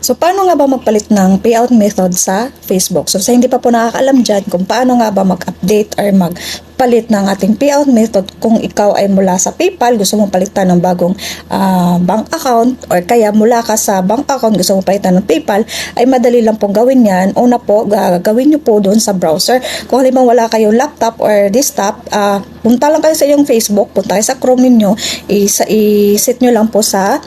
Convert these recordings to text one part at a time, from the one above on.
So, paano nga ba magpalit ng payout method sa Facebook? So, sa hindi pa po nakakaalam dyan kung paano nga ba mag-update or magpalit ng ating payout method kung ikaw ay mula sa PayPal, gusto mong palitan ng bagong bank account, or kaya mula ka sa bank account, gusto mong palitan ng PayPal, ay madali lang pong gawin yan. Una po, gagawin nyo po doon sa browser. Kung halimbawa wala kayong laptop or desktop, punta lang kayo sa iyong Facebook, punta kayo sa Chrome nyo, i-set nyo lang po sa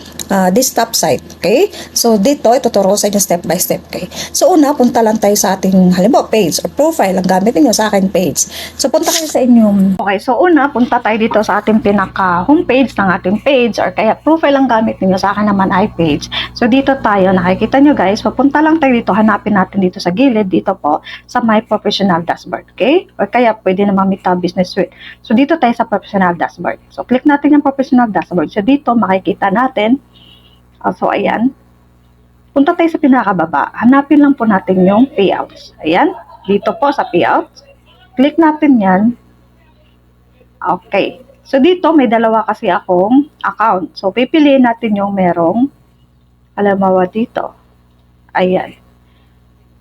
desktop site, okay? So, dito, ituturo ko sa inyo step by step, okay? So, una, punta lang tayo sa ating, halimbawa, page or profile. Ang gamit niyo sa akin, page. So, punta kayo sa inyong, okay, so una, punta tayo dito sa ating pinaka-homepage ng ating page or kaya profile ang gamit niyo sa akin naman ay page. So, dito tayo, nakikita nyo guys, papunta lang tayo dito, hanapin natin dito sa gilid, dito po, sa My Professional Dashboard, okay? Or kaya, pwede naman Meta Business Suite. So, dito tayo sa Professional Dashboard. So, click natin yung Professional Dashboard. So, dito, makikita natin, so, ayan. Punta tayo sa pinakababa. Hanapin lang po natin yung payouts. Ayan. Dito po sa payouts. Click natin yan. Okay. So, dito may dalawa kasi akong account. So, pipiliin natin yung merong halimbawa dito. Ayan.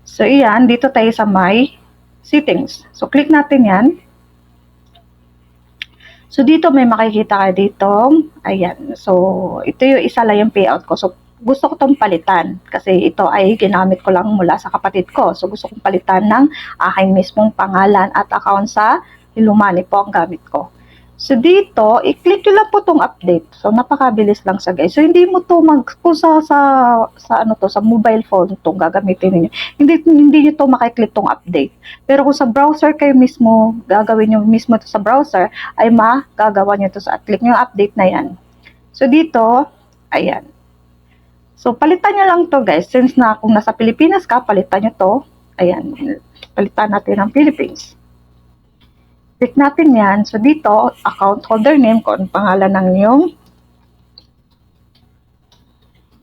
So, ayan. Dito tayo sa my settings. So, click natin yan. So, dito may makikita kayo dito. Ayan. So, ito yung isa lang yung payout ko. So, gusto ko itong palitan. Kasi ito ay ginamit ko lang mula sa kapatid ko. So, gusto kong palitan ng aking mismong pangalan at account sa Ilumani po ang gamit ko. So, dito, i-click nyo lang po itong update. So, napakabilis lang sa guys. So, hindi mo to kung sa mobile phone itong gagamitin niyo. Hindi nyo to makiklik itong update. Pero kung sa browser kayo mismo, gagawin nyo mismo to sa browser, ay magagawa nyo to sa click nyo yung update na yan. So, dito, ayan. So, palitan nyo lang to guys. Since na kung nasa Pilipinas ka, palitan nyo to. Ayan, palitan natin ng Philippines. Click natin yan. So, dito, account holder name, kung pangalan ng inyong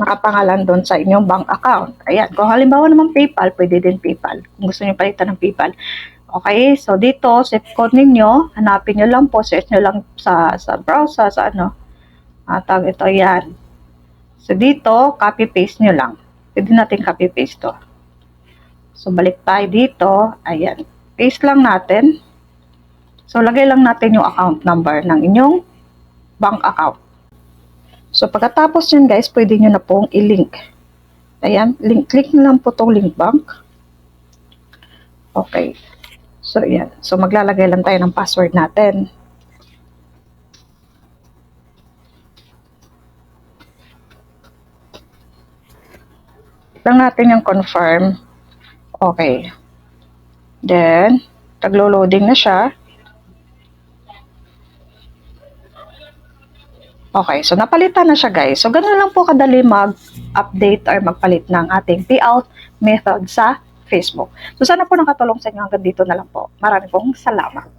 nakapangalan doon sa inyong bank account. Ayan. Kung halimbawa naman PayPal, pwede din PayPal. Kung gusto nyo palitan ng PayPal. Okay. So, dito, zip code ninyo, hanapin nyo lang po, search nyo lang sa browser, sa ano. Tag ito, yan. So, dito, copy-paste nyo lang. Pwede natin copy-paste to. So, balik tayo dito. Ayan. Paste lang natin. So, lagay lang natin yung account number ng inyong bank account. So, pagkatapos yun guys, pwede nyo na pong i-link. Ayan, click nyo lang po itong link bank. Okay. So, ayan. So, maglalagay lang tayo ng password natin. Lang natin yung confirm. Okay. Then, taglo-loading na siya. Okay, so napalitan na siya guys. So, ganun lang po kadali mag-update or magpalit ng ating payout method sa Facebook. So, sana po nakatulong sa inyo hanggang dito na lang po. Maraming pong salamat.